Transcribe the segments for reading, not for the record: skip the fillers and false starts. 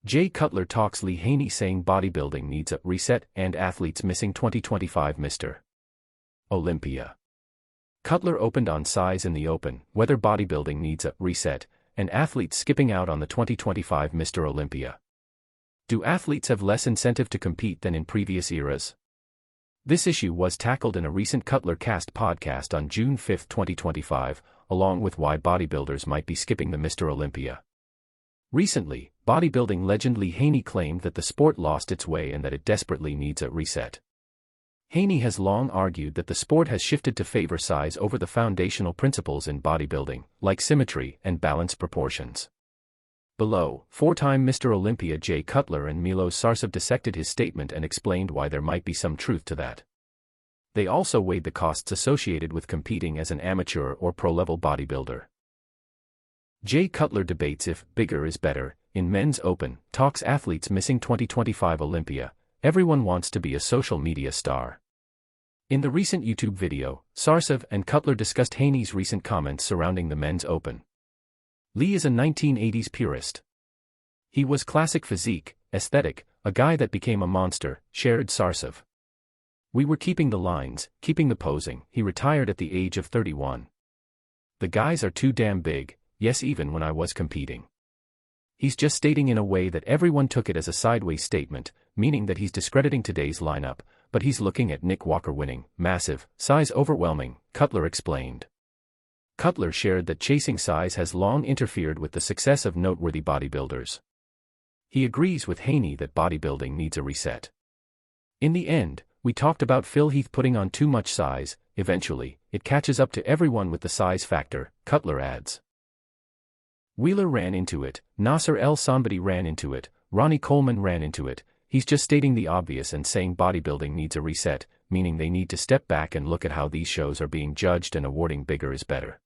Cutler talks Lee Haney saying bodybuilding needs a reset and athletes missing 2025 Mr. Olympia. Cutler opened on size in the open, whether bodybuilding needs a reset, and athletes skipping out on the 2025 Mr. Olympia. Do athletes have less incentive to compete than in previous eras? This issue was tackled in a recent Cutler Cast podcast on June 5, 2025, along with why bodybuilders might be skipping the Mr. Olympia. Recently, bodybuilding legend Lee Haney claimed that the sport lost its way and that it desperately needs a reset. Haney has long argued that the sport has shifted to favor size over the foundational principles in bodybuilding, like symmetry and balanced proportions. Below, four-time Mr. Olympia Cutler and Milos Sarcev dissected his statement and explained why there might be some truth to that. They also weighed the costs associated with competing as an amateur or pro-level bodybuilder. Cutler debates if bigger is better. In Men's Open, talks athletes missing 2025 Olympia. Everyone wants to be a social media star. In the recent YouTube video, Sarcev and Cutler discussed Haney's recent comments surrounding the Men's Open. Lee is a 1980s purist. He was classic physique, aesthetic, a guy that became a monster, shared Sarcev. We were keeping the lines, keeping the posing. He retired at the age of 31. The guys are too damn big, yes, even when I was competing. He's just stating in a way that everyone took it as a sideways statement, meaning that he's discrediting today's lineup, but he's looking at Nick Walker winning, massive, size overwhelming, Cutler explained. Cutler shared that chasing size has long interfered with the success of noteworthy bodybuilders. He agrees with Haney that bodybuilding needs a reset. In the end, we talked about Phil Heath putting on too much size. Eventually, it catches up to everyone with the size factor, Cutler adds. Wheeler ran into it, Nasser El Sonbody ran into it, Ronnie Coleman ran into it. He's just stating the obvious and saying bodybuilding needs a reset, meaning they need to step back and look at how these shows are being judged and awarding bigger is better.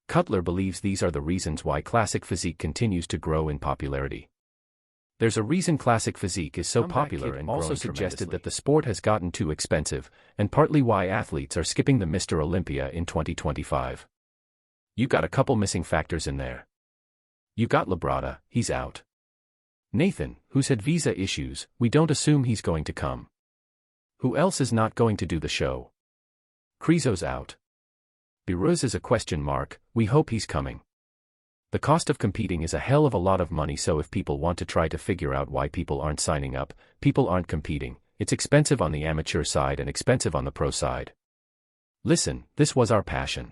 Cutler believes these are the reasons why classic physique continues to grow in popularity. There's a reason classic physique is so popular, and also suggested that the sport has gotten too expensive, and partly why athletes are skipping the Mr. Olympia in 2025. You got a couple missing factors in there. You got Labrada, he's out. Nathan, who's had visa issues, we don't assume he's going to come. Who else is not going to do the show? Krizo's out. Biruz is a question mark, we hope he's coming. The cost of competing is a hell of a lot of money, so if people want to try to figure out why people aren't signing up, people aren't competing, it's expensive on the amateur side and expensive on the pro side. Listen, this was our passion.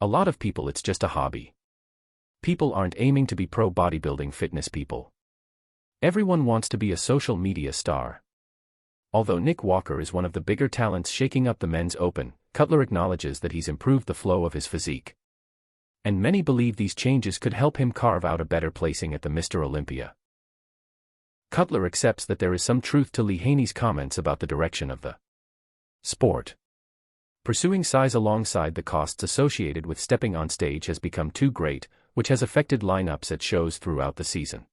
A lot of people it's just a hobby. People aren't aiming to be pro bodybuilding fitness people. Everyone wants to be a social media star. Although Nick Walker is one of the bigger talents shaking up the Men's Open, Cutler acknowledges that he's improved the flow of his physique. And many believe these changes could help him carve out a better placing at the Mr. Olympia. Cutler accepts that there is some truth to Lee Haney's comments about the direction of the sport. Pursuing size alongside the costs associated with stepping on stage has become too great, which has affected lineups at shows throughout the season.